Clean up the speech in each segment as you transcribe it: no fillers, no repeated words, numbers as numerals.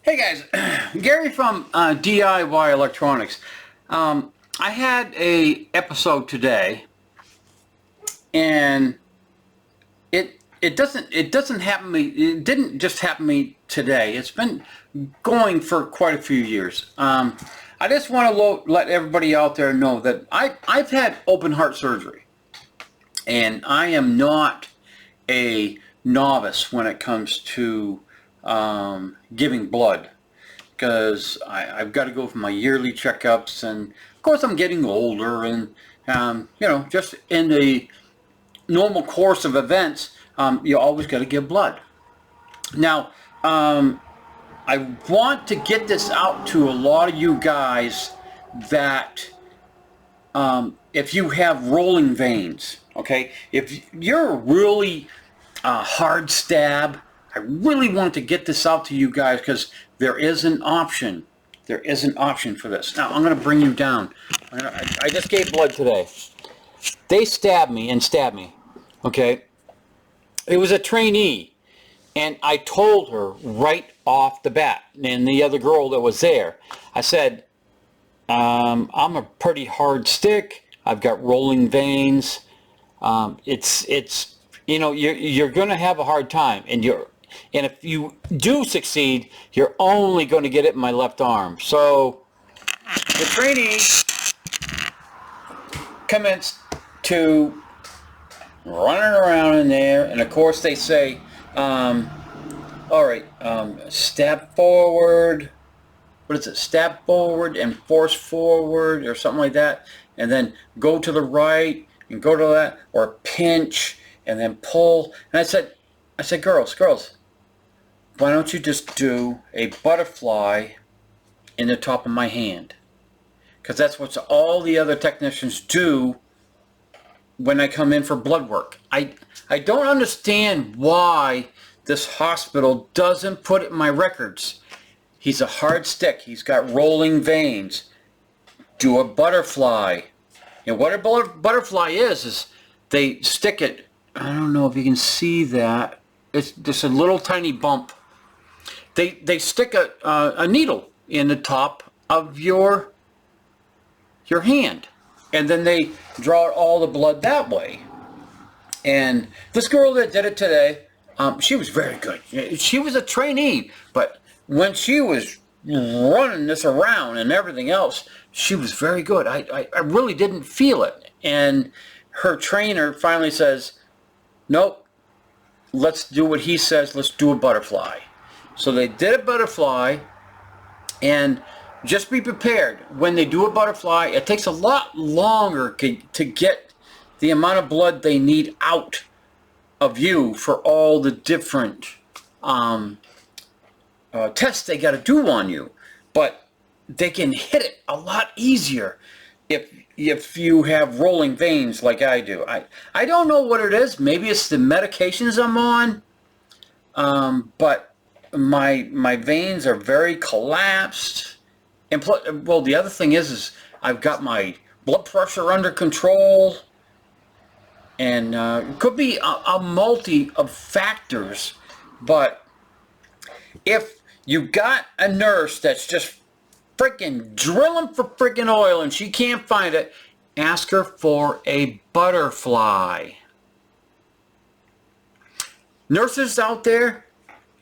Hey guys, Gary from DIY Electronics. I had a episode today, and it doesn't happen me. It didn't just happen me today. It's been going for quite a few years. I just want to let everybody out there know that I've had open heart surgery, and I am not a novice when it comes to giving blood, because I've got to go for my yearly checkups, and of course I'm getting older, and just in the normal course of events, you always got to give blood. Now, I want to get this out to a lot of you guys that if you have rolling veins, okay, if you're really hard stab, I really want to get this out to you guys because there is an option. There is an option for this. Now, I'm going to bring you down. I just gave blood today. They stabbed me, okay? It was a trainee, and I told her right off the bat, and the other girl that was there, I said, I'm a pretty hard stick. I've got rolling veins. It's you're going to have a hard time, and if you do succeed, you're only going to get it in my left arm. So the trainee commenced to running around in there, and of course they say, all right, stab forward. What is it? Stab forward and force forward, or something like that, and then go to the right and go to that, or pinch and then pull. And I said, girls, why don't you just do a butterfly in the top of my hand? Because that's what all the other technicians do when I come in for blood work. I don't understand why this hospital doesn't put it in my records. He's a hard stick. He's got rolling veins. Do a butterfly. And what a butterfly is they stick it. I don't know if you can see that. It's just a little tiny bump. They stick a needle in the top of your hand, and then they draw all the blood that way. And this girl that did it today, she was very good. She was a trainee, but when she was running this around and everything else, she was very good. I really didn't feel it. And her trainer finally says, nope, let's do what he says. Let's do a butterfly. So they did a butterfly, and just be prepared. When they do a butterfly, it takes a lot longer to get the amount of blood they need out of you for all the different tests they got to do on you. But they can hit it a lot easier if you have rolling veins like I do. I don't know what it is. Maybe it's the medications I'm on, but my veins are very collapsed. And well, the other thing is I've got my blood pressure under control, and it could be a multi of factors. But if you got a nurse that's just freaking drilling for freaking oil and she can't find it, ask her for a butterfly. Nurses out there,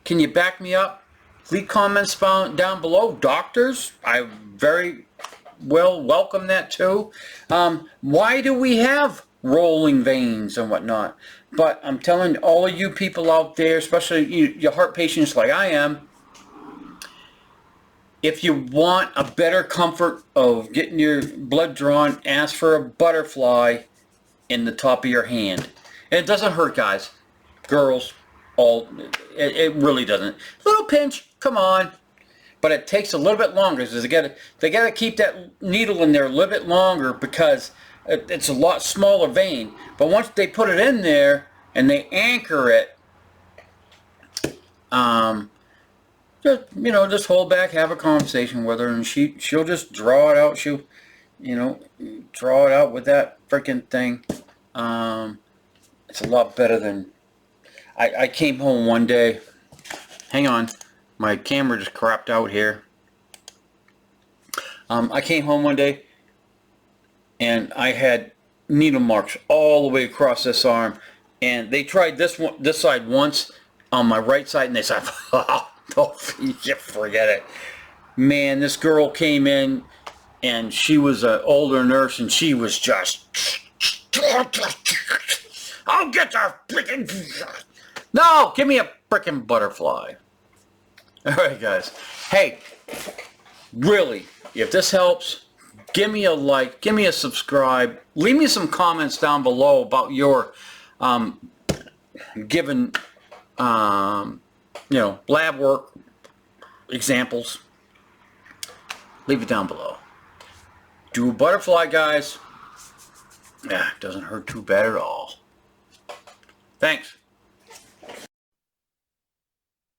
can you back me up? Leave comments down below. Doctors, I very well welcome that too. Why do we have rolling veins and whatnot? But I'm telling all of you people out there, especially your heart patients like I am, if you want a better comfort of getting your blood drawn, ask for a butterfly in the top of your hand. And it doesn't hurt, guys, girls. It really doesn't. Little pinch, come on, but it takes a little bit longer. So they got to keep that needle in there a little bit longer because it's a lot smaller vein. But once they put it in there and they anchor it, just hold back, have a conversation with her, and she'll just draw it out. She'll, draw it out with that freaking thing. It's a lot better than. I came home one day. Hang on. My camera just crapped out here. I came home one day and I had needle marks all the way across this arm, and they tried this side once on my right side, and they said, oh, forget it. Man, this girl came in, and she was an older nurse, and she was just, I'll get the freaking, no, give me a freaking butterfly. All right, guys. Hey, really, if this helps, give me a like, give me a subscribe, leave me some comments down below about your given you know, lab work examples. Leave it down below. Do a butterfly, guys. Yeah, it doesn't hurt too bad at all. Thanks.